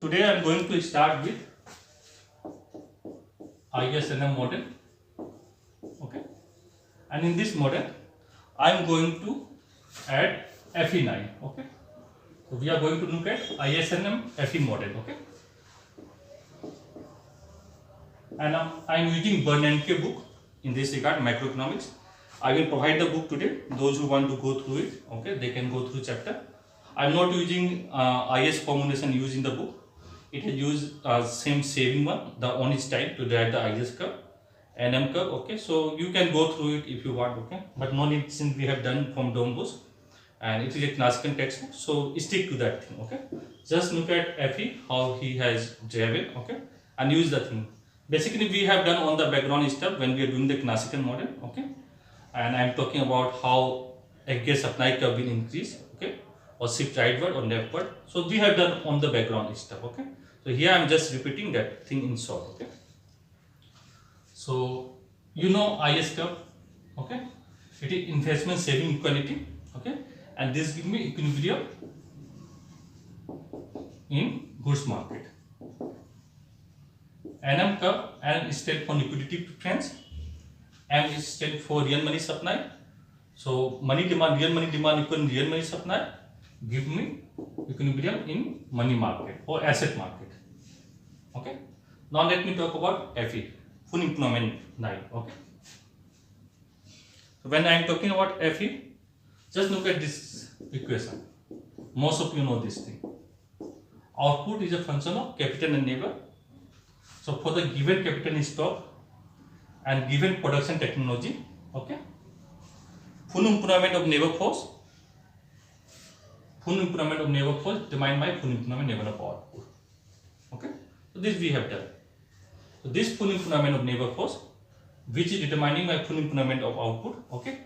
Today I am going to start with ISNM model. Okay, and in this model I am going to add FE9. Okay, so we are going to look at ISNM FE model. Okay, and I am using Bernanke book in this regard, macroeconomics. I will provide the book today. Those who want to go through it, okay, they can go through chapter. I am not using IS formulation used in the book. It has used same saving one, the only style to derive the IS curve, NM curve. Okay, so you can go through it if you want. Okay, but no need since we have done from Dombos, and it is a classical textbook. So stick to that thing. Okay, just look at FE how he has driven. Okay, and use the thing. Basically, we have done on the background stuff when we are doing the classical model. Okay, and I am talking about how aggregate supply curve will increase. Okay, or shift rightward or leftward. So we have done on the background stuff. Okay, so here I am just repeating that thing in short. Okay, so you know IS curve. Okay, it is investment saving equality. Okay, and this gives me equilibrium in goods market. NM curve, N stands for liquidity preference, M is stands for real money supply. So money demand, real money demand equal real money supply, give me equilibrium in money market or asset market. Okay. Now let me talk about FE, full employment 9. Okay. So when I am talking about FE, just look at this equation. Most of you know this thing. Output is a function of capital and labor. So for the given capital in stock and given production technology, okay, full employment of labor force determined by full employment level of output. Okay, so this we have done. So this full employment of labor force, which is determining by full employment of output, okay,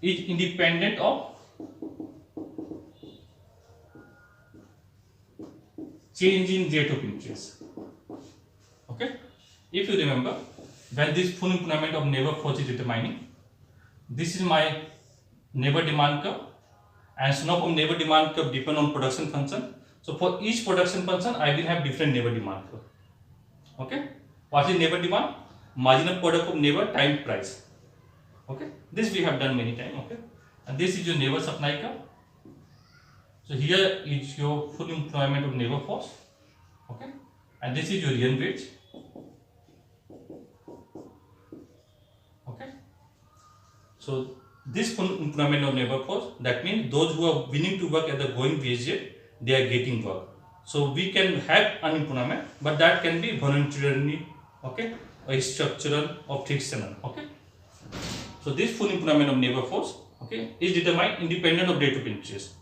is independent of change in rate of interest. Okay, if you remember, when this full employment of labor force is determining, this is my labor demand curve, and slope of labor demand curve depend on production function. So for each production function, I will have different labor demand curve. Okay, what is labor demand? Marginal product of labor time price. Okay, this we have done many times. Okay, and this is your labor supply curve. So here is your full employment of labor force. Okay, and this is your real wage. Okay, so this full employment of labor force, that means those who are willing to work at the going wage rate, they are getting work. So we can have unemployment, but that can be voluntarily, okay, or structural or frictional. Okay, so this full employment of labor force, okay, is determined independent of rate of interest.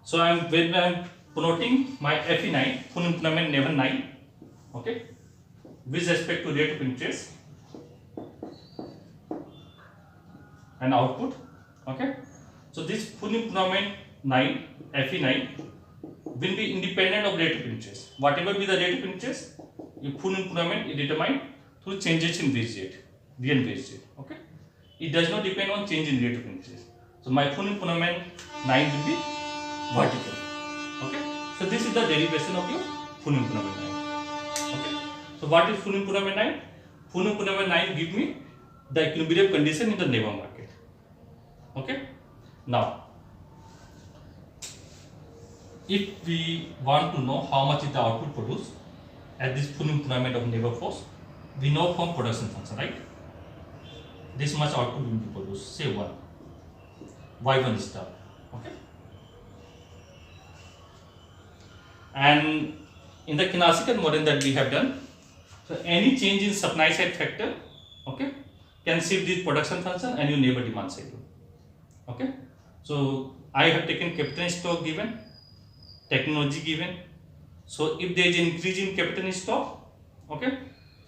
So when I am plotting my FE9, full employment level 9, okay, with respect to rate of interest and output. Okay, so this full employment 9, FE9 will be independent of rate of interest. Whatever be the rate of interest, your full employment is determined through changes in wage rate, real wage rate. Okay, it does not depend on change in rate of interest. So my full employment 9 will be vertical. Okay, so this is the derivation of your full employment 9. Okay, so what is full employment 9? Full employment 9 give me the equilibrium condition in the labor market. Okay, now if we want to know how much is the output produced at this full employment of labor force, we know from production function, right? This much output will be produced, say 1, y1 star. Okay, and in the classical model that we have done, so any change in supply side factor, okay, can shift this production function and your labor demand cycle. Okay, so I have taken capital stock given, technology given. So if there is an increase in capital stock, okay,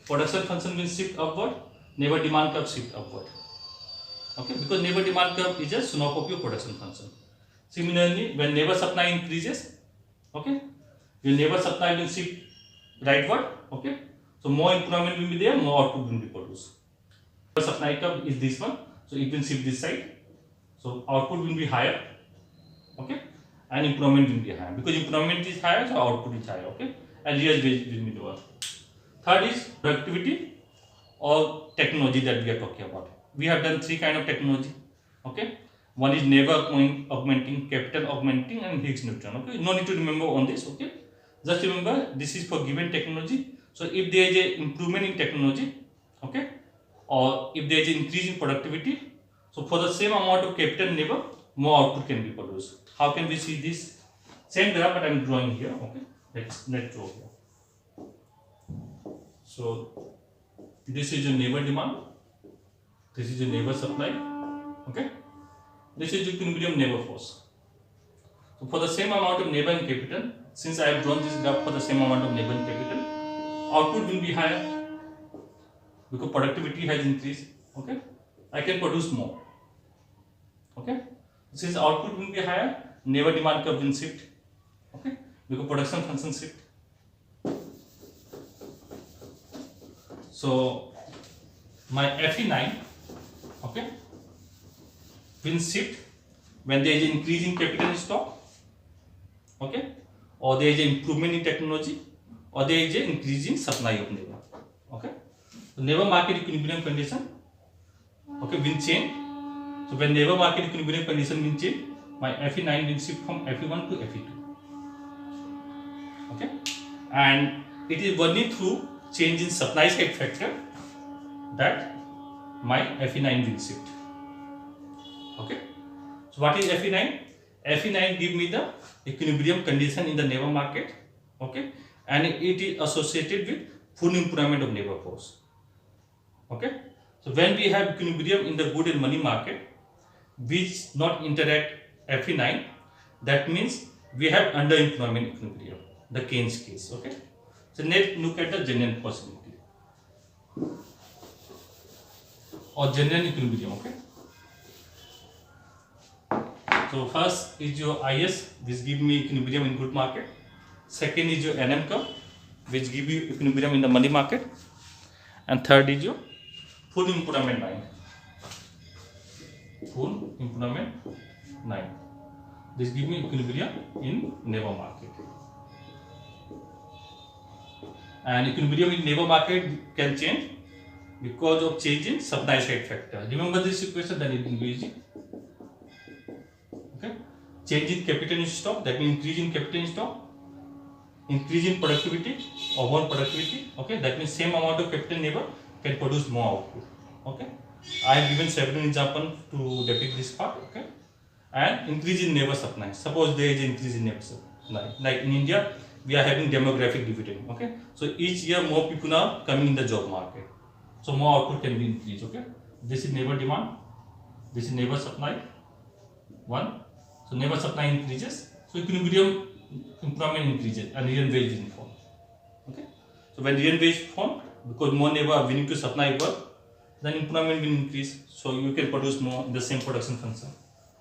production function will shift upward, labor demand curve shift upward. Okay, because labor demand curve is a slope of your production function. Similarly, when labor supply increases, okay, your labor supply will shift rightward. Okay, so more employment will be there, more output will be produced. Labor supply curve is this one, so it will shift this side. So output will be higher, okay, and employment will be higher, because employment is higher, so output is higher. Okay, and real wage will be lower. Third is productivity or technology that we are talking about. We have done three kind of technology. Okay, one is neighbor augmenting, capital augmenting, and Higgs neutron. Okay, no need to remember on this. Okay, just remember this is for given technology. So if there is a improvement in technology, okay, or if there is an increase in productivity, so for the same amount of capital neighbor, more output can be produced. How can we see this? Same graph, but I am drawing here. Okay, let's draw here. So this is your neighbor demand. This is your neighbor supply. Okay, this is equilibrium neighbor force. So for the same amount of neighbor and capital, since I have drawn this graph for the same amount of neighbor and capital, output will be higher because productivity has increased. Okay, I can produce more. Okay, since output will be higher, neighbor demand curve will shift. Okay, because production function shift. So my Fe9, okay, will shift when there is an increase in capital stock, okay, or there is an improvement in technology, or there is an increase in supply of neighbor. Okay, so neighbor market equilibrium condition, okay, will change. So when neighbor market equilibrium condition will change, my Fe9 will shift from Fe1 to Fe2. Okay, and it is only through change in supply side factor that my Fe9 will shift. Okay, so what is Fe9? Fe9 give me the equilibrium condition in the neighbor market. Okay, and it is associated with full employment of neighbor force. Okay, so when we have equilibrium in the good and money market which not interact Fe9, that means we have underemployment equilibrium, the Keynes case. Okay, so let's look at the general possibility or general equilibrium. Okay, so first is your IS, which give me equilibrium in good market. Second is your NM curve, which give you equilibrium in the money market. And third is your full employment line. Full employment line. This give me equilibrium in neighbor market. And equilibrium in neighbor market can change because of change in supply side factor. Remember this equation, then it will be easy. Okay, change in capital in stock, that means increase in capital in stock, increase in productivity or one productivity. Okay, that means same amount of capital neighbor can produce more output. Okay, I have given several examples to depict this part. Okay, and increase in neighbor supply. Suppose there is increase in neighbor supply, like in India we are having demographic dividend. Okay, so each year more people are coming in the job market, so more output can be increased. Okay, this is neighbor demand, this is neighbor supply. One, so neighbor supply increases, so equilibrium employment increases and real wage will fall. Okay, so when real wage fall, because more neighbor are willing to supply work, then employment will increase, so you can produce more in the same production function.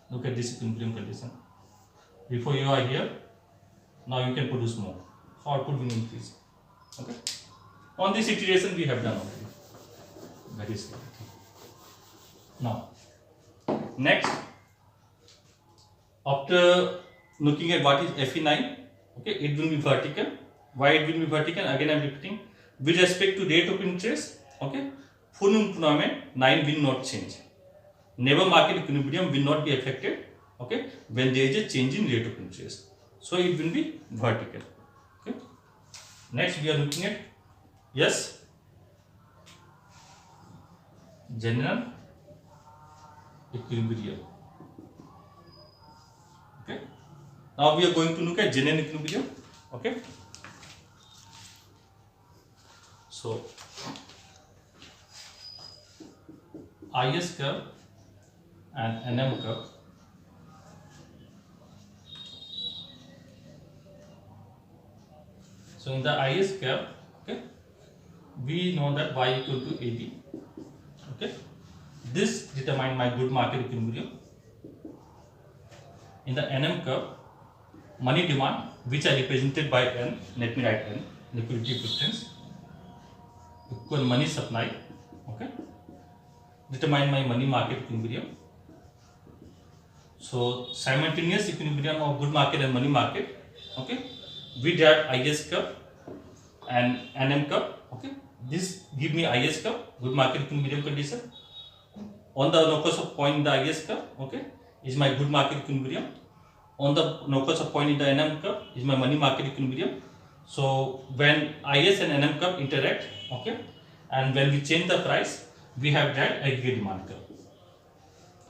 Look at this equilibrium condition. Before you are here, now you can produce more, so output will increase. Okay, on this iteration we have done already. Very simple. Now, next, after looking at what is Fe9, okay, it will be vertical. Why it will be vertical? Again, I am repeating. With respect to rate of interest, okay, full employment 9 will not change. Neighbor market equilibrium will not be affected. Okay, when there is a change in rate of interest, so it will be vertical. Okay. Next, we are looking at general equilibrium. Okay. Now we are going to look at general equilibrium. Okay. So IS curve and NM curve. So in the IS curve, okay, we know that y equal to AD. Okay, this determine my good market equilibrium. In the NM curve, money demand, which are represented by N, let me write N, liquidity preference, equal money supply, okay, determine my money market equilibrium. So simultaneous equilibrium of good market and money market, okay, we derive IS curve and NM curve. Okay, this give me IS curve, good market equilibrium condition. On the no cost of point in the IS curve, okay, is my good market equilibrium. On the no cost of point in the NM curve is my money market equilibrium. So when IS and NM curve interact, okay, and when we change the price, we have that aggregate demand curve.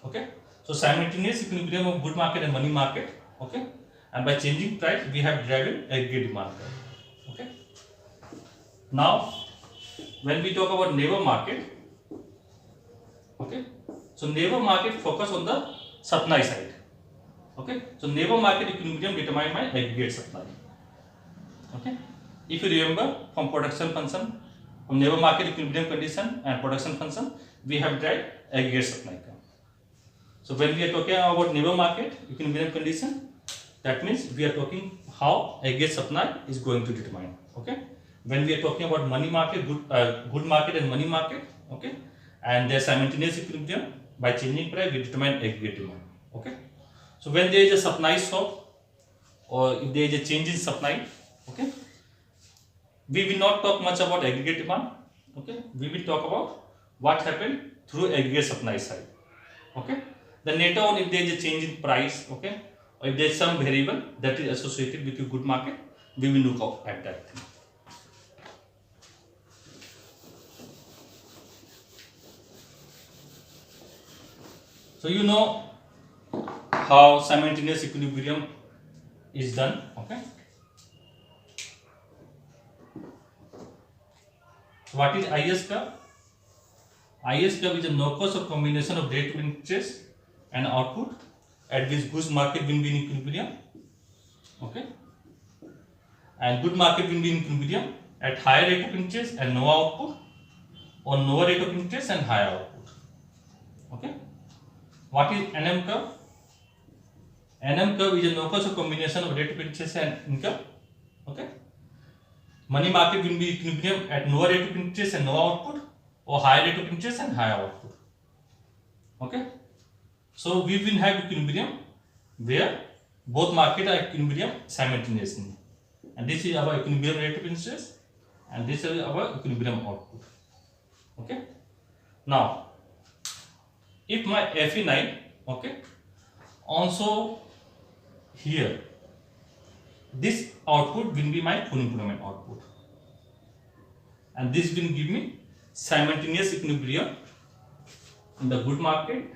Okay, so simultaneous equilibrium of good market and money market. Okay, and by changing price, we have driven aggregate demand curve. Okay. Now, when we talk about neighbor market, okay, so neighbor market focus on the supply side. Okay, so neighbor market equilibrium determine my aggregate supply. Okay, if you remember from production function, from neighbor market equilibrium condition and production function, we have derived aggregate supply curve. So when we are talking about neighbor market equilibrium condition, that means we are talking how aggregate supply is going to determine. Okay, when we are talking about money market, good market and money market, okay, and their simultaneous equilibrium, by changing price we determine aggregate demand. Okay, so when there is a supply shock or if there is a change in supply, okay, we will not talk much about aggregate demand. Okay, we will talk about what happened through aggregate supply side. Okay, then later on if there is a change in price, okay, or if there is some variable that is associated with your good market, we will look out at that thing. So you know how simultaneous equilibrium is done. Okay, so what is IS curve? IS curve is a no cost of combination of rate of interest and output at which good market will be in equilibrium. Okay, and good market will be in equilibrium at higher rate of interest and no output, or lower rate of interest and higher output. Okay, what is NM curve? NM curve is a no cost of combination of rate of interest and income. Okay, money market will be equilibrium at lower rate of interest and no output, or higher rate of interest and higher output. Okay, so we will have equilibrium where both market are equilibrium simultaneously, and this is our equilibrium rate of interest and this is our equilibrium output. Okay, now if my Fe9, okay, also here this output will be my full implement output, and this will give me simultaneous equilibrium in the good market,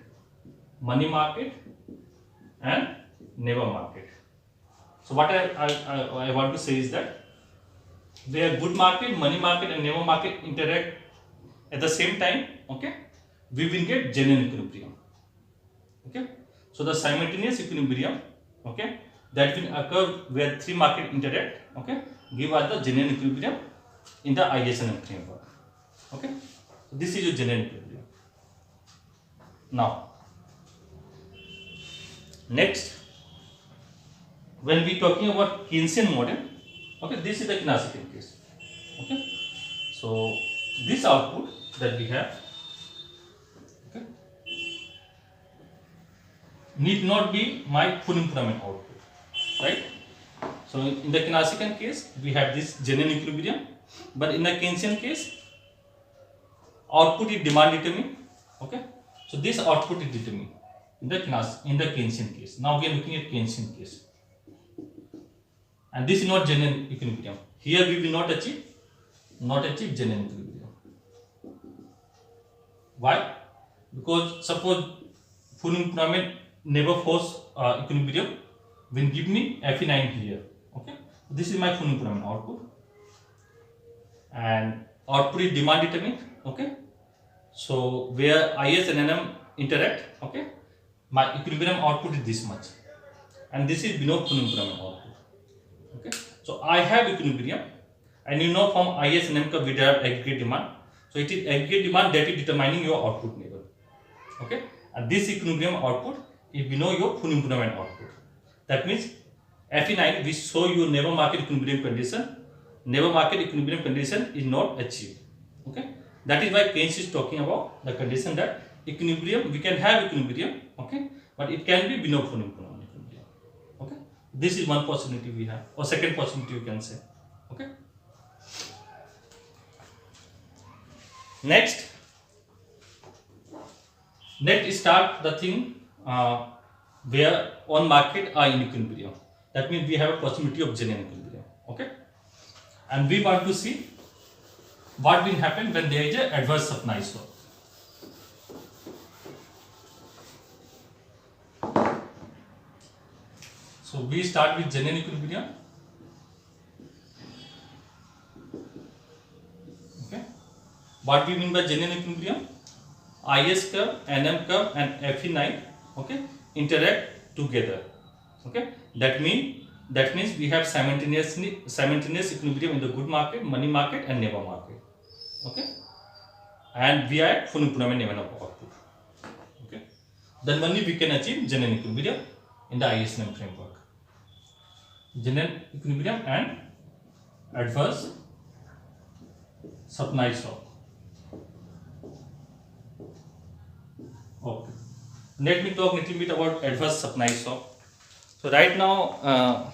money market and neighbor market. So what I want to say is that where good market, money market and neighbor market interact at the same time, okay, we will get genuine equilibrium. Okay, so the simultaneous equilibrium, okay, that will occur where three market interact, okay, give us the genuine equilibrium in the ISNM framework. Okay, so this is your genuine equilibrium. Now next, when we talking about Keynesian model, okay, this is the Keynesian case. Okay, so this output that we have, okay, need not be my full implement output, right? So in the Keynesian case we have this genuine equilibrium, but in the Keynesian case output is demand determined. Okay, so this output is determined in the Keynesian case. Now we are looking at Keynesian case, and this is not genuine equilibrium. Here we will not achieve genuine equilibrium. Why? Because suppose full employment never force equilibrium will give me Fe9 here. Okay, this is my full employment output, and output is demand determined. Okay, so where IS and NM interact, okay, my equilibrium output is this much, and this is below full employment output. Okay, so I have equilibrium, and you know from IS and NM curve we have aggregate demand. So it is aggregate demand that is determining your output level. Okay, and this equilibrium output is below your full employment output. That means Fe9 will show you neighbor market equilibrium condition. Neighbor market equilibrium condition is not achieved. Okay, that is why Keynes is talking about the condition that equilibrium, we can have equilibrium, okay, but it can be below full employment equilibrium. Okay, this is one possibility we have, or second possibility you can say. Okay, Next, let's start the thing where on market are in equilibrium. That means we have a possibility of genuine equilibrium. Okay, and we want to see what will happen when there is an adverse supply shock. So we start with genuine equilibrium. Okay, what we mean by genuine equilibrium? IS curve, NM curve, and Fe9, okay, interact together. Okay, that means we have simultaneous equilibrium in the good market, money market, and neighbor market. Okay, and we are at full employment level of output. Okay, then only we can achieve genuine equilibrium in the ISNM framework. Genuine equilibrium and adverse supply shock. Okay, let me talk a little bit about adverse supply shock. So right now,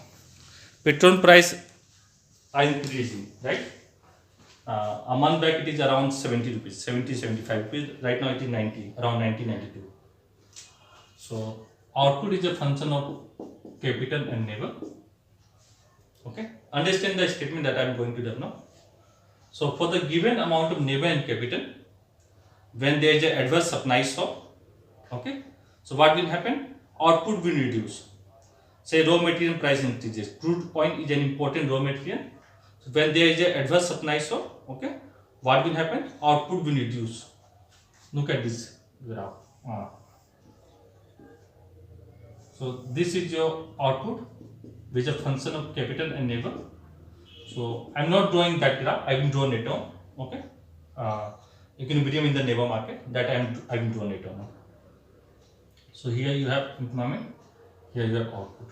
petrol price are increasing, right? A month back it is around 70 rupees, 75 rupees. Right now it is 90, around 92. So output is a function of capital and labor. Okay, understand the statement that I am going to do now. So for the given amount of labor and capital, when there is an adverse supply shock, okay, so what will happen? Output will reduce. Say raw material price increases. Crude oil is an important raw material. So when there is an adverse supply shock, okay, what will happen? Output will reduce. Look at this graph. So this is your output, which is a function of capital and labor. So I'm not drawing that graph. I will draw later on. Okay, equilibrium in the labor market, that I will draw later on. So here you have employment, here you have output.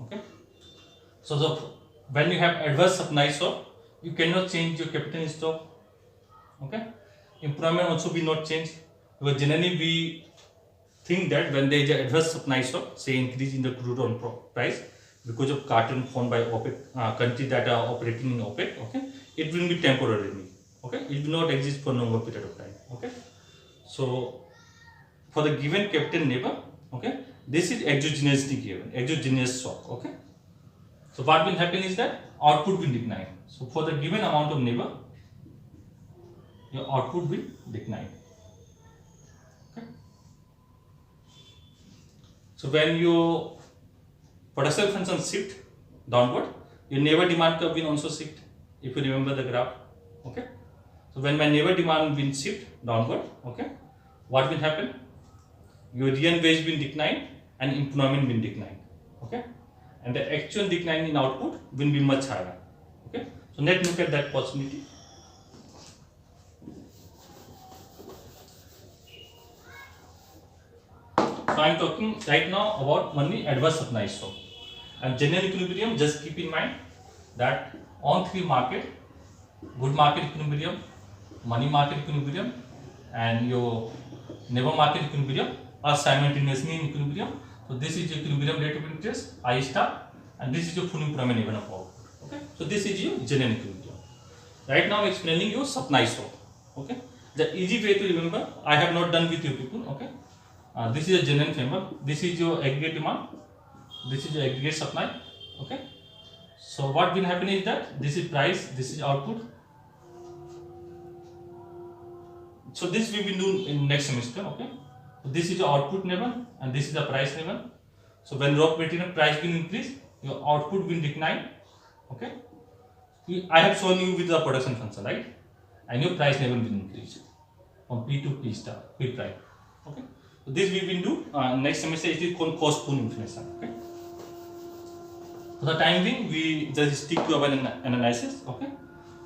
Okay, so when you have adverse supply shock, you cannot change your capital in stock. Okay, employment also will not change, because generally we think that when there is an adverse supply shock, say increase in the crude oil price because of cartel formed by OPEC countries that are operating in OPEC, okay, it will be temporarily. Okay, it will not exist for longer period of time. Okay, so for the given capital labor, okay, this is exogenously given, exogenous shock. Okay, so what will happen is that output will decline. So for the given amount of labor, your output will decline. Okay, so when your production function shift downward, your labor demand curve will also shift. If you remember the graph, okay. So when my labor demand will shift downward, okay, what will happen? Your real wage will decline and employment will decline. Okay, and the actual decline in output will be much higher. Okay, so let's look at that possibility. So I am talking right now about only adverse supply shock. And general equilibrium, just keep in mind that on three market, good market equilibrium, money market equilibrium, and your labor market equilibrium are simultaneously in equilibrium. So this is your equilibrium rate of interest, I star, and this is your full employment level of output. Okay, so this is your general equilibrium. Right now I am explaining your supply shock. Okay, the easy way to remember, I have not done with you people. Okay, this is a general framework. This is your aggregate demand. This is your aggregate supply. Okay, so what will happen is that this is price, this is output. So this we will do in next semester. Okay, so this is your output level and this is the price level. So when raw material price will increase, your output will decline. Okay, I have shown you with the production function, right? And your price level will increase from P to P star, P prime. Okay, so this we will do next semester. It is called cost pool inflation. Okay, for the time being we just stick to our analysis. Okay,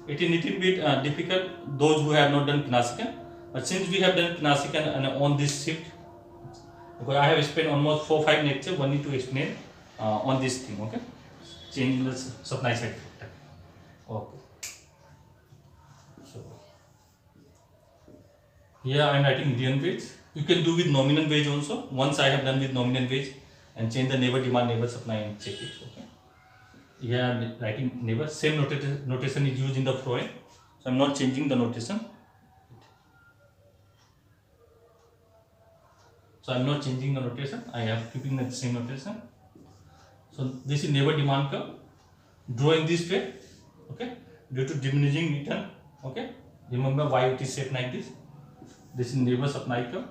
it is little bit difficult those who have not done classical, but since we have done classical and on this shift, because I have spent almost 4-5 lectures only to explain on this thing. Okay, change the supply side factor. Okay, so here I am writing real wage. You can do with nominal wage also. Once I have done with nominal wage and change the labor demand, labor supply and check it. Okay, here I am writing never. Same notation is used in the following, so I am not changing the notation. So I am not changing the notation. I am keeping the same notation. So this is never demand curve. Draw in this way. Okay. Due to diminishing return. Okay. Remember why it is shaped like this. This is never supply curve.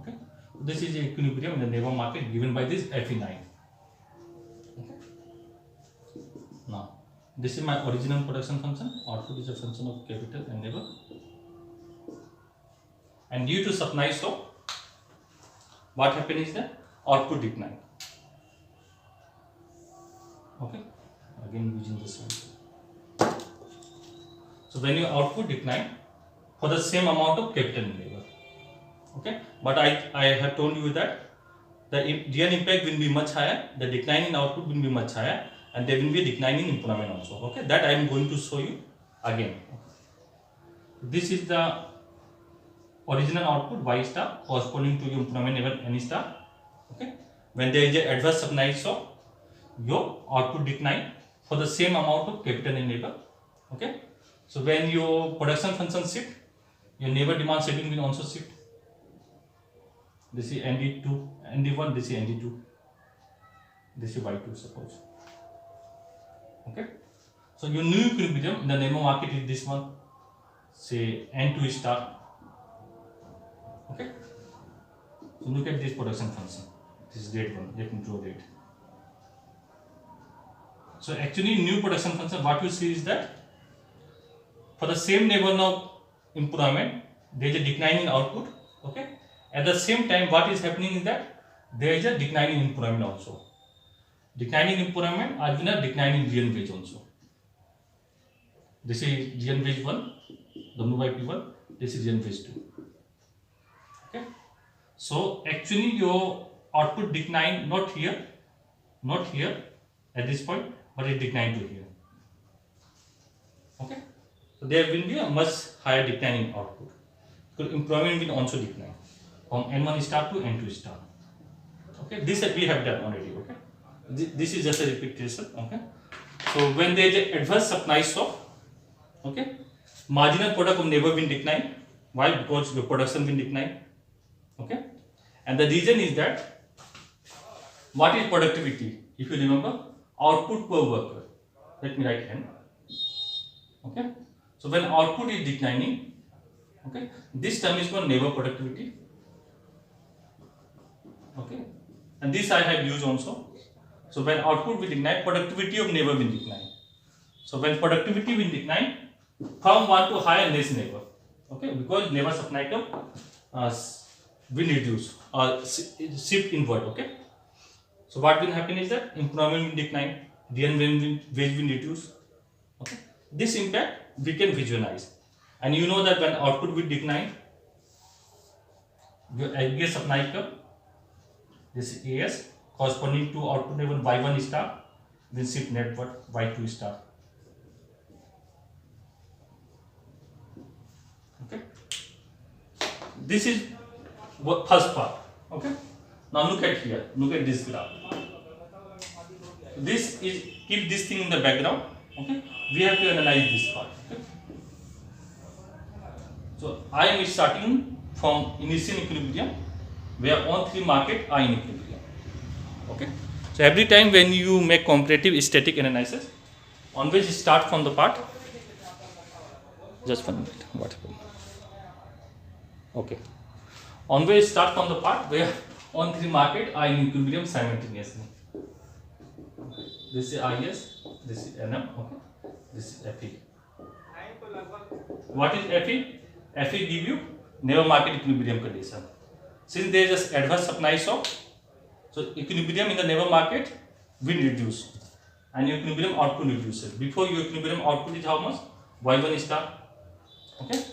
Okay. This is equilibrium in the neighbor market given by this Fe9. Okay. Now, this is my original production function. Output is a function of capital and neighbor. And due to supply shock, what happens is that output decline. Okay. Again using the same. So when your output decline for the same amount of capital and labor. Okay. But I have told you that the real impact will be much higher, the decline in output will be much higher, and there will be a decline in employment also. Okay, that I am going to show you again. This is the original output Y star corresponding to your employment level N star. Okay, when there is an adverse supply shock, your output decline for the same amount of capital and labor. Okay, so when your production function shift, your neighbor demand setting will also shift. This is ND2, ND1, this is ND2, this is Y2 suppose. Okay, so your new equilibrium in the neighbor market is this one, say N2 star. Okay, so look at this production function. This is rate one. Let me draw rate. So actually, new production function, what you see is that for the same level of employment, there is a decline in output. Okay. At the same time, what is happening is that there is a decline in employment also. Decline in employment as well as decline in real wage also. This is real wage 1, W by P1. This is real wage 2. Okay. So actually, your output decline not here at this point, but it declined to here. Okay. So there will be a much higher decline in output. Because employment will also decline from N1 star to N2 star. Okay, this we have done already. Okay, this is just a repetition. Okay, so when there is an adverse supply shock, okay, marginal product of neighbor will decline. Why? Because your production will decline. Okay, and the reason is that what is productivity? If you remember, output per worker. Let me write N. Okay, so when output is declining, okay, this term is called neighbor productivity. Okay, and this I have used also. So when output will decline, productivity of neighbor will decline. So when productivity will decline, from 1 to higher less neighbor. Okay, because neighbor supply curve will reduce or shift inward. Okay, so what will happen is that employment will decline, real wage will reduce. Okay, this impact we can visualize, and you know that when output will decline, your aggregate supply curve, this is AS corresponding to output level Y1 star, then shift network Y2 star. Okay, this is first part. Okay, now look at here, look at this graph. This is, keep this thing in the background. Okay, we have to analyze this part. Okay, so I am starting from initial equilibrium where on 3 market are in equilibrium. Okay, so every time when you make comparative static analysis, always start from the part. Just 1 minute. What happened? Okay, always start from the part where on 3 market are in equilibrium simultaneously. This is IS, this is NM. Okay, this is FE. What is FE? FE give you neighbor market equilibrium condition. Since there is an adverse supply shock, so equilibrium in the neighbor market will reduce and your equilibrium output reduces. Before your equilibrium output is how much? Y1 star. Okay.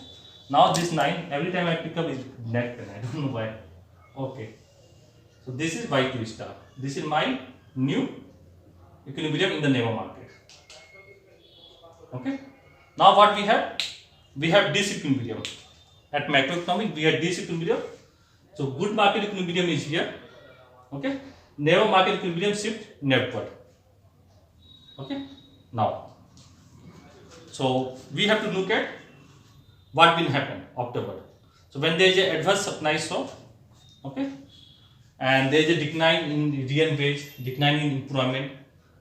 Now this 9, every time I pick up is net pen. I don't know why. Okay. So this is Y2 star. This is my new equilibrium in the neighbor market. Okay. Now what we have? We have disequilibrium. At macroeconomics, we have disequilibrium. So good market equilibrium is here. Okay. Neighbor market equilibrium shift netward. Okay. Now, so we have to look at what will happen afterward. So when there is a adverse supply shock, okay, and there is a decline in real wage, decline in employment,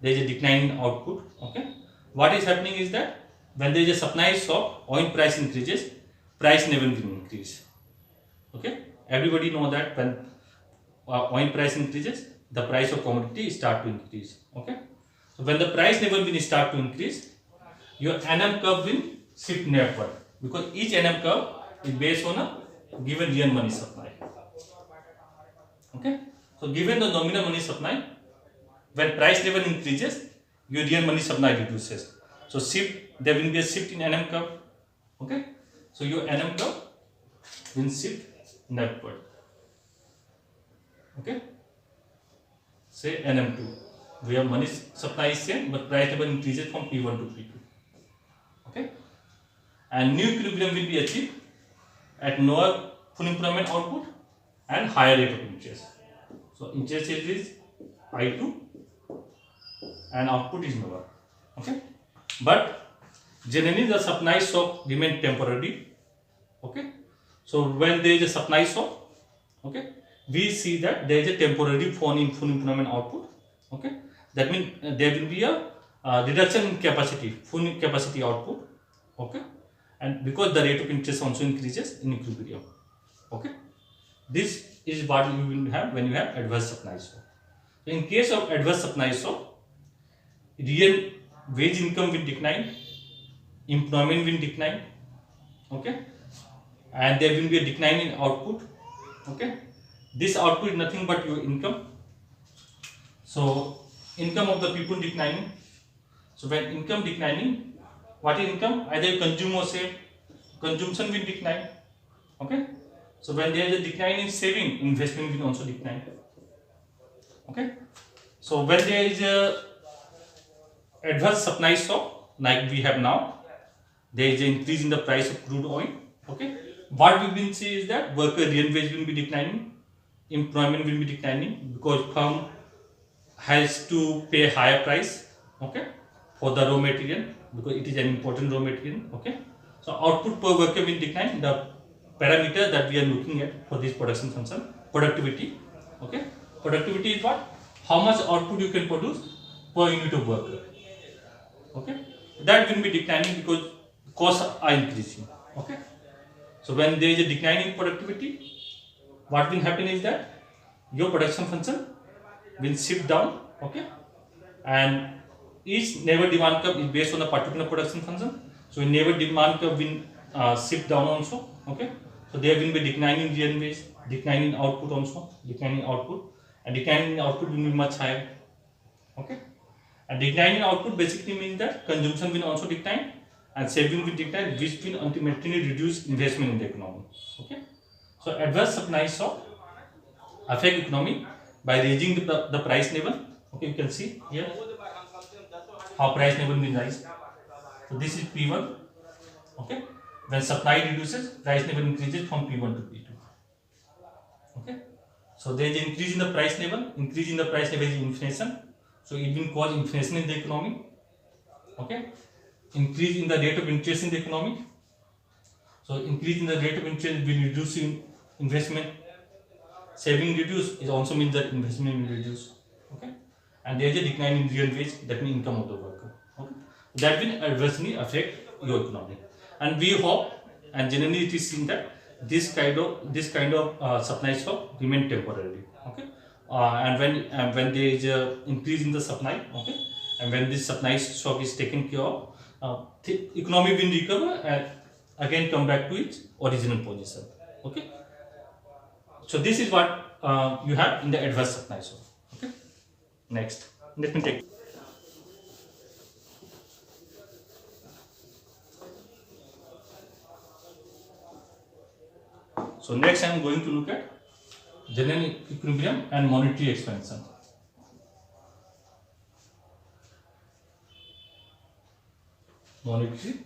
there is a decline in output. Okay, what is happening is that when there is a supply shock, oil price increases, price never will increase. Okay, everybody know that when oil price increases, the price of commodity start to increase. Okay, so when the price level will start to increase, your NM curve will shift northward because each NM curve is based on a given real money supply. Okay, so given the nominal money supply, when price level increases, your real money supply reduces. So there will be a shift in NM curve. Okay, so your NM curve will shift northward. Okay, say NM2, where money supply is same but price level increases from P1 to P2. Okay, and new equilibrium will be achieved at lower full employment output and higher rate of interest. So interest rate is I2 and output is lower. Okay, but generally the supply shock remain temporary. Okay, so when there is a supply shock, okay, we see that there is a temporary fall in full employment output. Okay, that means there will be a reduction in capacity, full capacity output. Okay, and because the rate of interest also increases in equilibrium. Okay, this is what you will have when you have adverse supply shock. So in case of adverse supply shock, real wage income will decline, employment will decline. Okay, and there will be a decline in output. Okay, this output is nothing but your income. So income of the people declining. So when income declining, what is income? Either you consume or save. Consumption will decline. Okay, so when there is a decline in saving, investment will also decline. Okay, so when there is a adverse supply shock like we have now, there is an increase in the price of crude oil. Okay, what we will see is that worker real wage will be declining, employment will be declining because firm has to pay higher price. Okay, for the raw material because it is an important raw material. Okay, so output per worker will decline. The parameter that we are looking at for this production function, productivity. Okay, productivity is what? How much output you can produce per unit of worker. Okay, that will be declining because costs are increasing. Okay, so when there is a decline in productivity, what will happen is that your production function will shift down. Okay, and each neighbor demand curve is based on a particular production function. So neighbor demand curve will shift down also. Okay, so there will be declining real wage, declining output also, declining output, and declining output will be much higher. Okay, and declining output basically means that consumption will also decline and saving will decline, which will ultimately reduce investment in the economy. Okay, so adverse supply shock affect economy by raising the price level. Okay, you can see here how price level will rise. So this is P1. Okay, when supply reduces, price level increases from P1 to P2. Okay, so there is an increase in the price level. Increase in the price level is inflation. So it will cause inflation in the economy. Okay, increase in the rate of interest in the economy. So increase in the rate of interest will reduce in investment. Saving reduce, it also means that investment will reduce. Okay, and there is a decline in real wage, that means income of the worker. Okay, that will adversely affect your economy. And we hope, and generally it is seen that this kind of supply shock remain temporarily. Okay, and when there is a increase in the supply, okay, and when this supply shock is taken care of, the economy will recover and again come back to its original position. Okay, so this is what you have in the adverse supply shock. Okay, next let me take. So next I am going to look at general equilibrium and monetary expansion. Monetary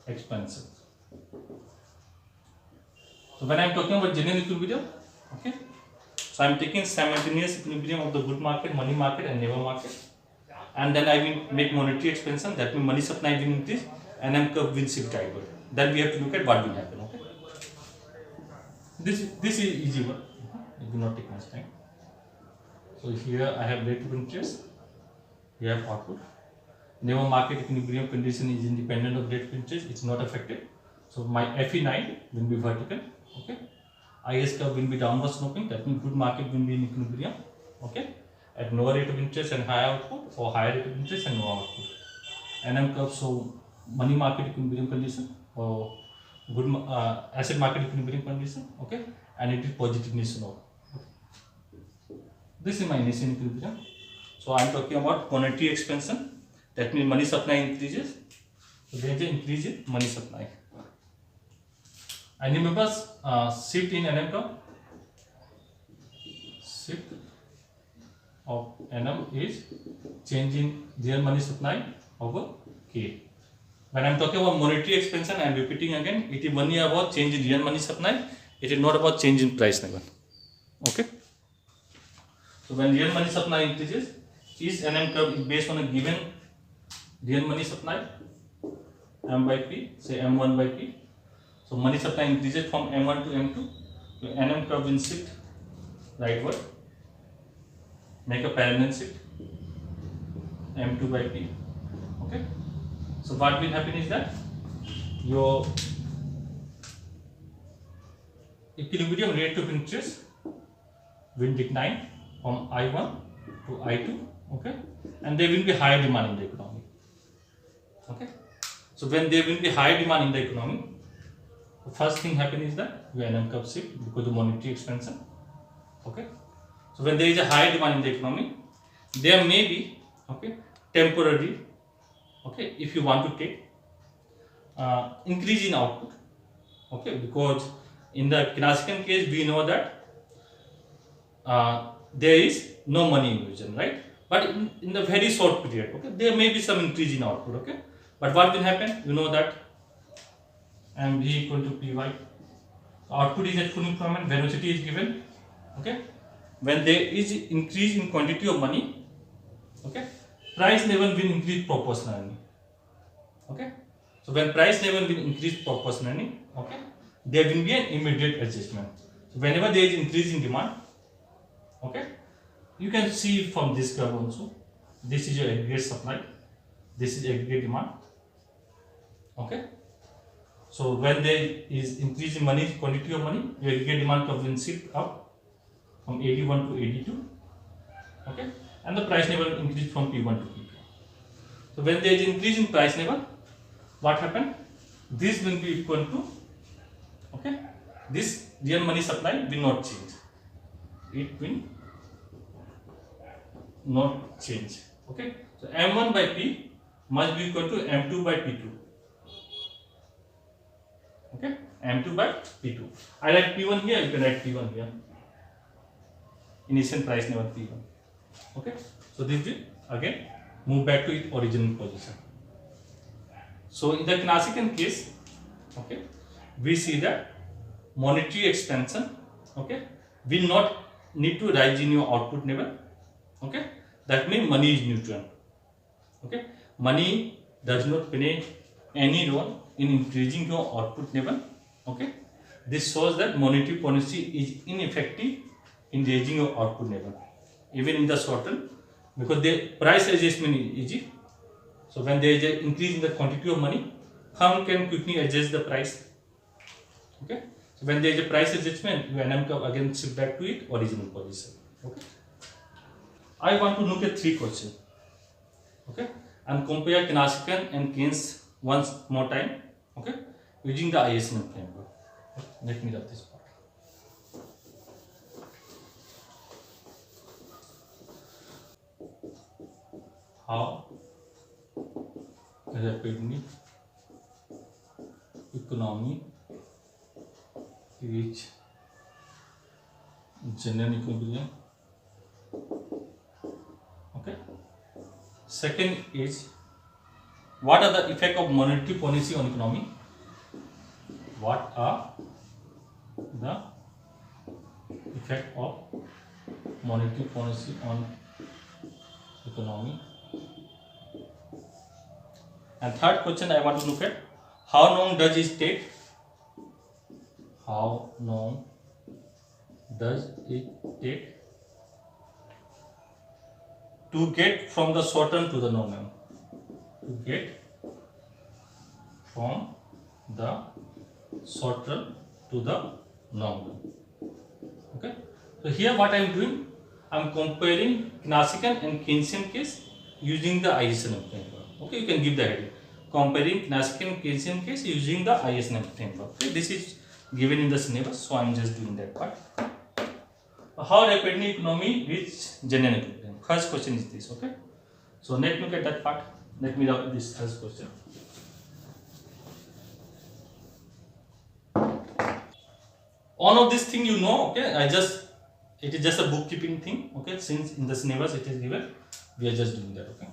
expansion. So when I am talking about general equilibrium, okay, so I am taking simultaneous equilibrium of the good market, money market, and labor market. and then I will make monetary expansion. That means money supply will increase, NM curve will shift downward. Then we have to look at what will happen. Okay. This is easy one. It will not take much time. So here I have rate of interest. Here I have output. Never market equilibrium condition is independent of rate of interest. It's not affected. So my FE9 will be vertical. Okay. IS curve will be downward sloping. That means good market will be in equilibrium. Okay. At lower rate of interest and higher output, or higher rate of interest and lower output. NM curve show money market equilibrium condition or good asset market equilibrium condition. Okay. And it is positive Nielsen order. This is my Nielsen equilibrium. So I am talking about monetary expansion. That means money supply increases. So there is an increase in money supply. And remember, shift in NM curve. Shift of NM is change in real money supply over K. When I am talking about monetary expansion, I am repeating again. It is only about change in real money supply. It is not about change in price level. Okay. So when real money supply increases, is NM curve is based on a given real money supply M by P, say M1 by P. So money supply increases from M1 to M2. So NM curve will shift rightward, make a parallel shift M2 by P. Okay. So what will happen is that your equilibrium rate of interest will decline from I1 to I2. Okay. And there will be higher demand in the economy. Okay. So when there will be high demand in the economy, the first thing happen is that your NM curve shift because of monetary expansion. Okay. So when there is a high demand in the economy, there may be temporary if you want to take increase in output. Okay, because in the classical case we know that there is no money infusion, right? But in the very short period, there may be some increase in output. Okay. But what will happen? You know that MV equal to Py. Output is at full employment, velocity is given. Okay. When there is increase in quantity of money, price level will increase proportionally. Okay. So when price level will increase proportionally, there will be an immediate adjustment. So whenever there is increase in demand, you can see from this curve also. This is your aggregate supply. This is aggregate demand. Okay. So when there is increase in money, quantity of money, your aggregate demand curve will shift up from AD1 to AD2. Okay. And the price level increase from P1 to P2. So when there is increase in price level, what happen? This will be equal to this real money supply will not change. It will not change. Okay. So M1 by P must be equal to M2 by P2. Okay. M2 by P2. I write P1 here, you can write P1 here. Initial price level P1. Okay. So this will again move back to its original position. So in the classical case, we see that monetary expansion, will not need to rise in your output level. Okay. That means money is neutral. Okay. Money does not play any role in increasing your output level. Okay. This shows that monetary policy is ineffective in raising your output level, even in the short term, because the price adjustment is easy. So when there is an increase in the quantity of money, firm can quickly adjust the price. Okay. So when there is a price adjustment, your NM curve again shift back to its original position. Okay. I want to look at 3 questions. Okay. And compare classical and Keynes once more time. Okay. Using the ISM framework. Let me write this part. How rapidly economy reach general equilibrium. Okay. Second is, what are the effect of monetary policy on economy? What are the effect of monetary policy on economy? And third question I want to look at, how long does it take? How long does it take to get from the short term to the long term? To get from the short term to the long term. Okay. So here what I am doing, I am comparing Knassikan and Keynesian case using the ISNM framework. Okay, you can give the heading. Comparing Knassikan and Keynesian case using the ISNM framework. Okay, this is given in the syllabus, so I am just doing that part. How rapidly economy reach general equilibrium? First question is this. Okay, so let's look at that part. Let me write this first question. All of this thing you know. Okay, it is just a bookkeeping thing. Okay, since in the syllabus it is given, we are just doing that. Okay,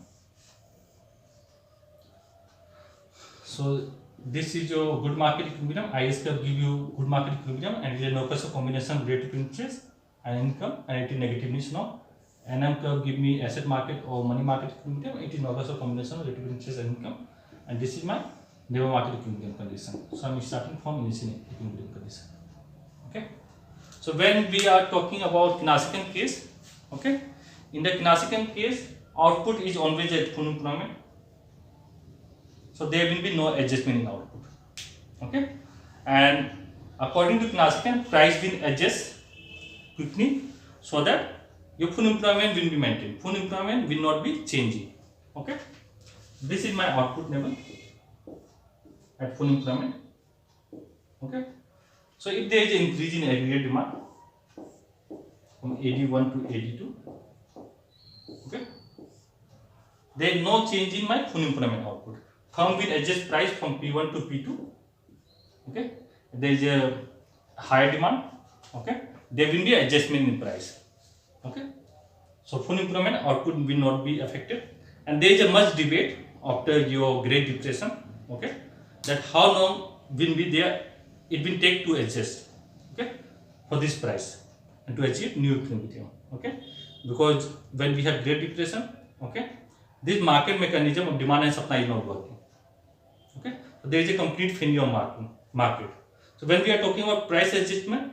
so this is your good market equilibrium. IS curve give you good market equilibrium, and it is no cause of combination related to interest and income, and it is negative niche now. NM curve give me asset market or money market equilibrium. It is no cause of combination related to interest and income, and this is my labor market equilibrium condition. So I am starting from initial equilibrium condition. Okay, so when we are talking about Knassikan case, okay, in the Knassikan case, output is always at full employment, so there will be no adjustment in output. Okay, and according to Knassikan, price will adjust quickly so that your full employment will be maintained. Full employment will not be changing. Okay, this is my output level at full employment. Okay. So if there is an increase in aggregate demand from AD1 to AD2, okay, there is no change in my full employment output. Firm will adjust price from P1 to P2. Okay, there is a higher demand. Okay, there will be adjustment in price. Okay, so full employment output will not be affected, and there is a much debate after your Great Depression. Okay, that how long will be there. It will take to adjust, okay, for this price and to achieve new equilibrium. Okay, because when we have Great Depression, okay, this market mechanism of demand and supply is not working. Okay, so there is a complete failure of market. So when we are talking about price adjustment,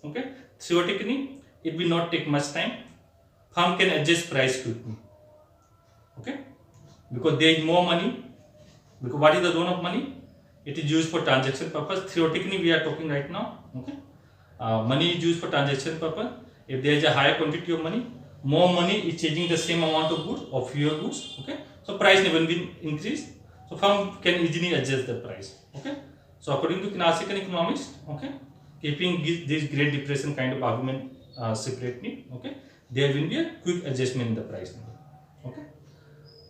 okay, theoretically it will not take much time. Firm can adjust price quickly. Okay, because there is more money. Because what is the role of money? It is used for transaction purpose. Theoretically, we are talking right now. Okay, money is used for transaction purpose. If there is a higher quantity of money, more money is changing the same amount of goods or fewer goods. Okay, so price never will increase. So firm can easily adjust the price. Okay, so according to Knassikan economics, okay, keeping this Great Depression kind of argument separately, okay, there will be a quick adjustment in the price level. Okay,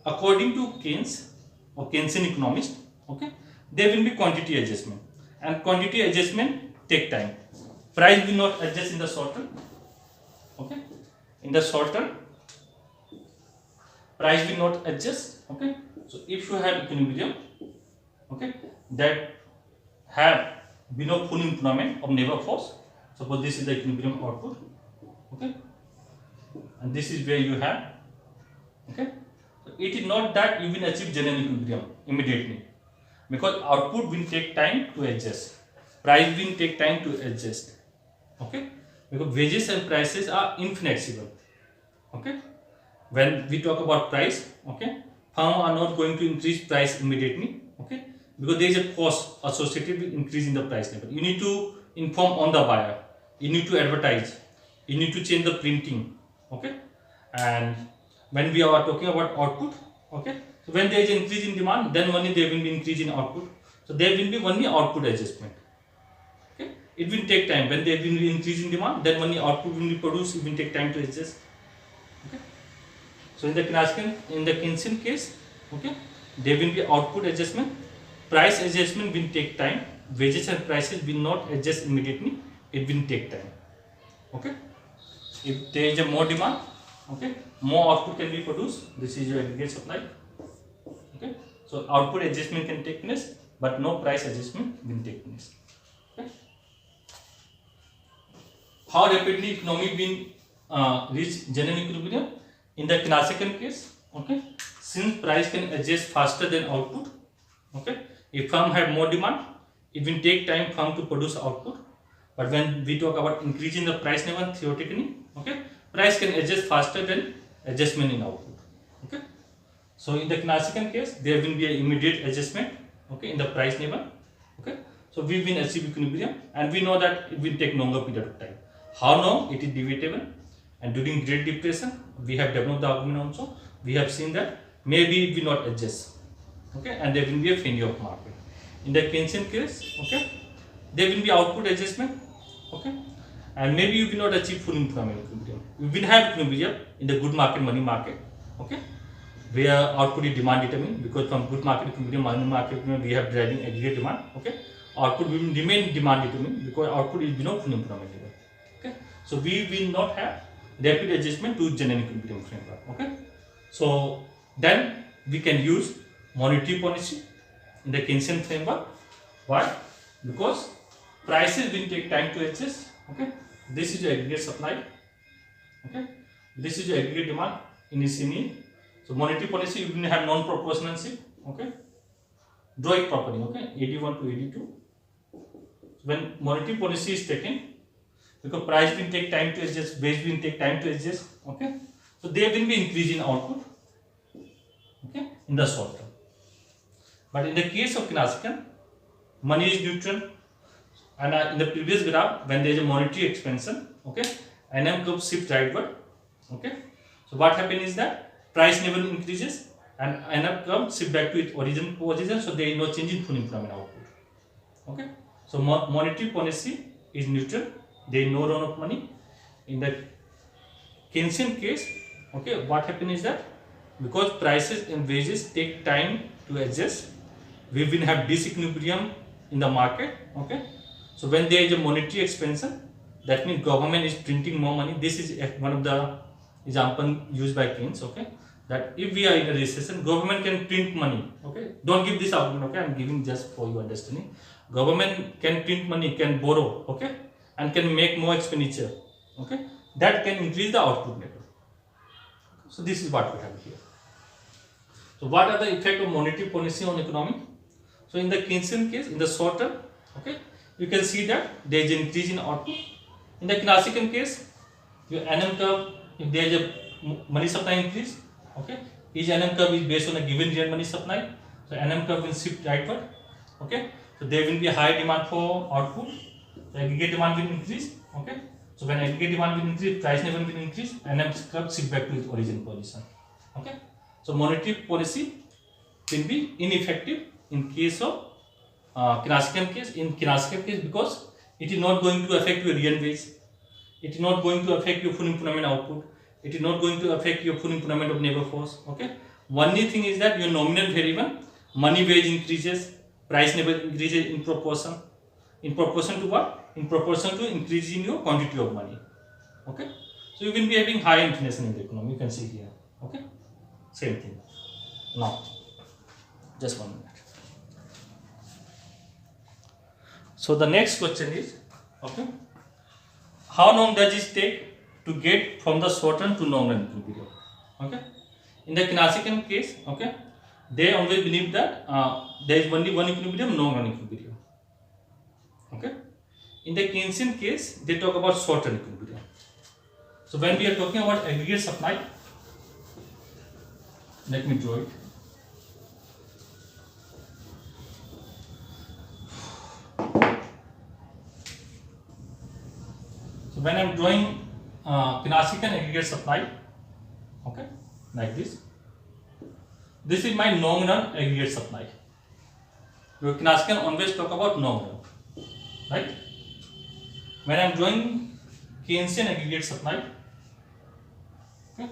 according to Keynes or Keynesian economics, okay, there will be quantity adjustment, and quantity adjustment take time. Price will not adjust in the short term. Okay, in the short term, price will not adjust. Okay, so if you have equilibrium, okay, that have below full employment of labor force, suppose this is the equilibrium output. Okay, and this is where you have. Okay, so it is not that you will achieve general equilibrium immediately, because output will take time to adjust, price will take time to adjust. Okay, because wages and prices are inflexible. Okay, when we talk about price, okay, firm are not going to increase price immediately. Okay, because there is a cost associated with increasing the price level. You need to inform on the buyer, you need to advertise, you need to change the printing. Okay, and when we are talking about output, okay, so when there is increase in demand, then only there will be increase in output. So there will be only output adjustment. Okay, it will take time. When there will be increase in demand, then only output will be produced. It will take time to adjust. Okay, so in the Keynesian case, okay, there will be output adjustment. Price adjustment will take time. Wages and prices will not adjust immediately. It will take time. Okay, if there is a more demand, okay, more output can be produced. This is your aggregate supply. Okay, so output adjustment can take place, but no price adjustment will take place. Okay, how rapidly economy will reach general equilibrium? In the Knassikan case, okay, since price can adjust faster than output, Okay, if firm have more demand, it will take time firm to produce output. But when we talk about increasing the price level theoretically, okay, price can adjust faster than adjustment in output. Okay, so in the classical case, there will be an immediate adjustment, okay, in the price level. Okay, so we will achieve equilibrium, and we know that it will take longer period of time. How long? It is debatable. And during Great Depression, we have developed the argument also. We have seen that maybe it will not adjust, okay, and there will be a failure of market. In the Keynesian case, okay, there will be output adjustment, okay, and maybe you will not achieve full employment equilibrium. You will have equilibrium in the good market, money market, okay, where output is demand determined, because from good market equilibrium, money market equilibrium, we have driving aggregate demand, okay. Output will remain demand determined because output is below full employment level, okay. So we will not have rapid adjustment to general equilibrium framework, okay. So then we can use monetary policy in the Keynesian framework. Why? Because prices will take time to adjust, okay. This is your aggregate supply, okay. This is your aggregate demand in ECME. So monetary policy, you will have non-proportionalship, okay. Draw it properly, okay. AD1 to AD2. When monetary policy is taken, because price will take time to adjust, base will take time to adjust, okay. So there will be increase in output, okay, in the short term. But in the case of classical, money is neutral, and in the previous graph, when there is a monetary expansion, okay, NM curve shift rightward, okay. So what happens is that price level increases and NM curve shift back to its original position, so there is no change in full employment output, okay. So monetary policy is neutral, there is no run of money. In the Keynesian case, okay, what happens is that because prices and wages take time to adjust, we will have disequilibrium in the market, okay. So when there is a monetary expansion, that means government is printing more money. This is one of the example used by Keynes, okay, that if we are in a recession, government can print money, okay. Don't give this argument, okay, I am giving just for your understanding. Government can print money, can borrow, okay, and can make more expenditure, okay. That can increase the output level. So this is what we have here. So what are the effect of monetary policy on economy? So in the Keynesian case, in the short term, okay, you can see that there is an increase in output. In the classical case, your NM curve, if there is a money supply increase, okay, each NM curve is based on a given real money supply. So NM curve will shift rightward, okay. So there will be a high demand for output. The aggregate demand will increase, okay. So when aggregate demand will increase, price level will increase, NM curve shift back to its origin position, okay. So monetary policy will be ineffective in case of classical case. In classical case, because it is not going to affect your real wage, it is not going to affect your full employment output, it is not going to affect your full employment of labor force, okay. Only thing is that your nominal variable, money wage increases, price level increases in proportion. In proportion to what? In proportion to increasing your quantity of money, okay. So you will be having high inflation in the economy, you can see here, okay. Same thing. Now, just 1 minute. So the next question is, okay, how long does it take to get from the short run to long run equilibrium? Okay, in the classical case, okay, they always believe that there is only one equilibrium, long run equilibrium. Okay, in the Keynesian case, they talk about short run equilibrium. So when we are talking about aggregate supply, let me draw it. So when I am drawing classical aggregate supply, okay, like this is my long run aggregate supply. Your classical always talk about long run, right? When I am drawing Keynesian aggregate supply, okay,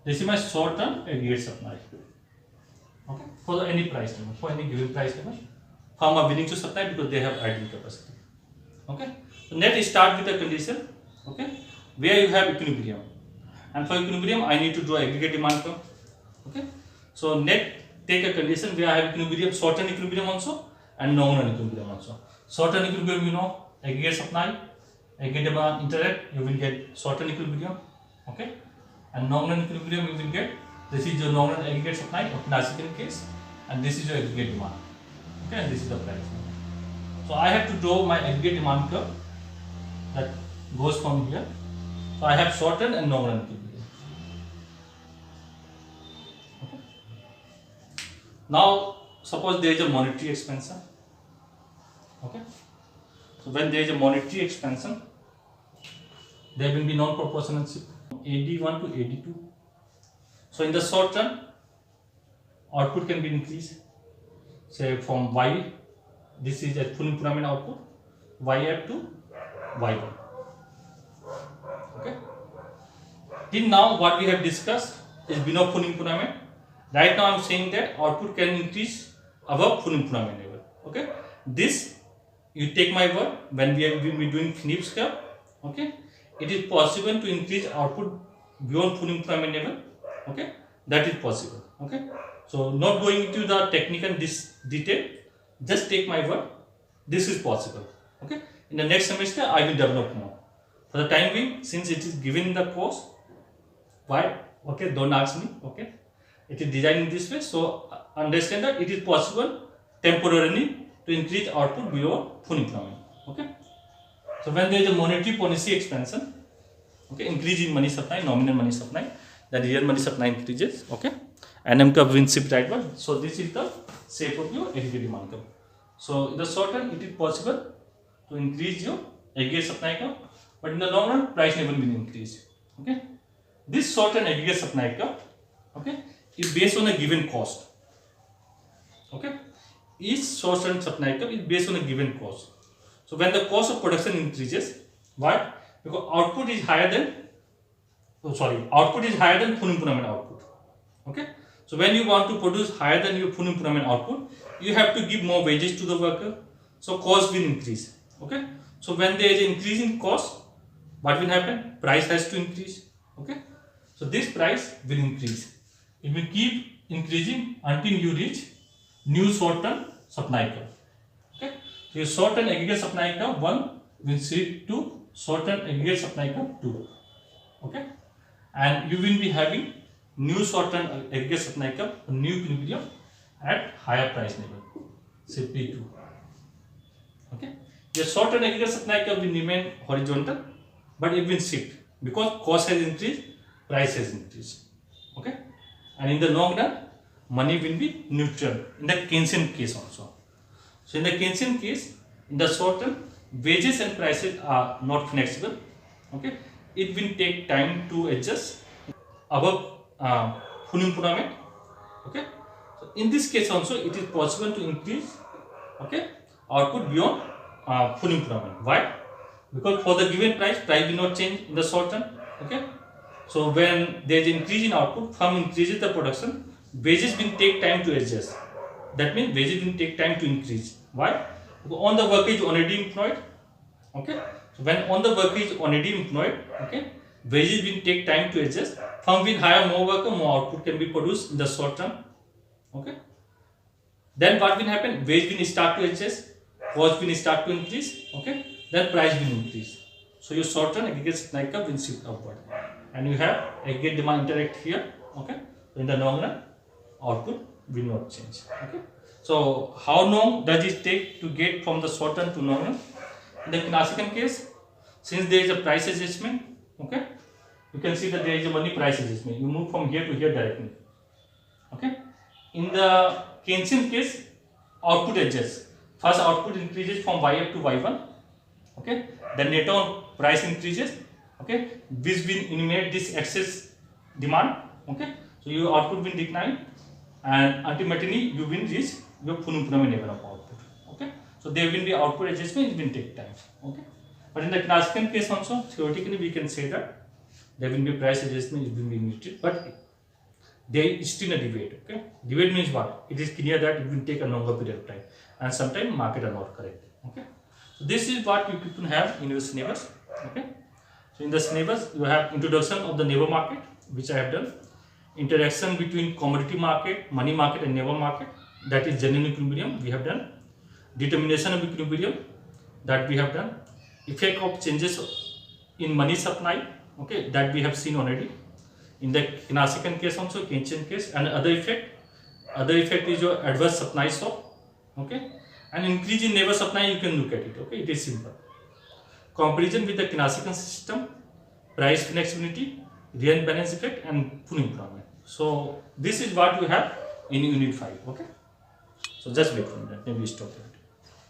this is my short term aggregate supply, okay, for any price level, for any given price level, firm are willing to supply because they have idle capacity, okay. So let us start with a condition, okay, where you have equilibrium, and for equilibrium I need to draw aggregate demand curve, okay. So let take a condition where I have equilibrium, short run equilibrium also and long run equilibrium also. Short run equilibrium, you know, aggregate supply, aggregate demand interact, you will get short run equilibrium, okay, and long run equilibrium you will get, this is your long run aggregate supply of classical case, and this is your aggregate demand, Okay, and this is the price. So I have to draw my aggregate demand curve that goes from here. So I have short run and long run equilibrium. Okay. Now suppose there is a monetary expansion. Okay. So when there is a monetary expansion, there will be non-proportional shift AD1 to AD2. So in the short run, output can be increased. Say from Y, this is at full improvement output, YF to Y1. Okay. Till now, what we have discussed is below full improvement. Right now, I am saying that output can increase above full improvement level. Okay. This, you take my word, when we will be doing Phillips curve, okay, it is possible to increase output beyond full employment level. Okay, that is possible. Okay, so not going into the technical detail, just take my word, this is possible. Okay, in the next semester I will develop more. For the time being, since it is given in the course, why? Okay, don't ask me. Okay, it is designed in this way, so understand that it is possible temporarily to increase output below full employment. Okay, so when there is a monetary policy expansion, okay, increase in money supply, nominal money supply, the real money supply increases. Okay, NM curve will shift rightward. So this is the shape of your aggregate demand curve. So in the short run, it is possible to increase your aggregate supply curve, but in the long run, price level will increase. Okay, this short run aggregate supply curve, okay, is based on a given cost. Okay, each short run supply curve is based on a given cost. So when the cost of production increases, why? Because output is higher than, output is higher than full employment output. Okay, so when you want to produce higher than your full employment output, you have to give more wages to the worker, so cost will increase. Okay, so when there is an increase in cost, what will happen? Price has to increase. Okay, so this price will increase. It will keep increasing until you reach new short term supply curve. Okay, so your short term aggregate supply curve 1 will shift to short term aggregate supply curve 2. Okay, and you will be having new short term aggregate supply curve, new equilibrium at higher price level, say P2. Okay, your short term aggregate supply curve will remain horizontal, but it will shift because cost has increased, price has increased. Okay, and in the long run, money will be neutral in the Keynesian case also. So in the Keynesian case, in the short term, wages and prices are not flexible. Okay, it will take time to adjust above full employment. Okay, so in this case also, it is possible to increase, okay, output beyond full employment. Why? Because for the given price will not change in the short term. Okay, so when there is increase in output, firm increases the production, wages will take time to adjust. That means wages will take time to increase. Why? Because on the worker is already employed. Okay, so when on the worker is already employed, okay, wages will take time to adjust. Firm will hire more worker, more output can be produced in the short term. Okay, then what will happen? Wage will start to adjust, cost will start to increase. Okay, then price will increase. So your short term aggregate supply curve will shift upward, and you have aggregate demand interact here. Okay, so in the long run, output will not change. Okay, so how long does it take to get from the short term to long run? In the classical case, since there is a price adjustment, okay, you can see that there is a money price adjustment. You move from here to here directly. Okay, in the Keynesian case, output adjusts. First, output increases from YF to Y1. Okay, then later on price increases. Okay, this will eliminate this excess demand. Okay, so your output will decline, and ultimately you will reach your full employment level of output. Okay, so there will be output adjustment. It will take time. Okay, but in the classical case also, theoretically we can say that there will be price adjustment. It will be muted, but there is still a debate. Okay, debate means what? It is clear that it will take a longer period of time, and sometimes market are not correct. Okay, so this is what you people have in your syllabus. Okay, so in the syllabus you have introduction of the labor market, which I have done, interaction between commodity market, money market, and labor market, that is general equilibrium we have done, determination of equilibrium that we have done, effect of changes in money supply, okay, that we have seen already. In the classical case also, Keynesian case, and other effect is your adverse supply shock. Okay, And increase in neighbor supply, you can look at it. Okay, it is simple. Comparison with the Keynesian system, price flexibility, real balance effect, and full employment. So this is what you have in Unit 5. Okay. So just wait for that. Maybe stop it.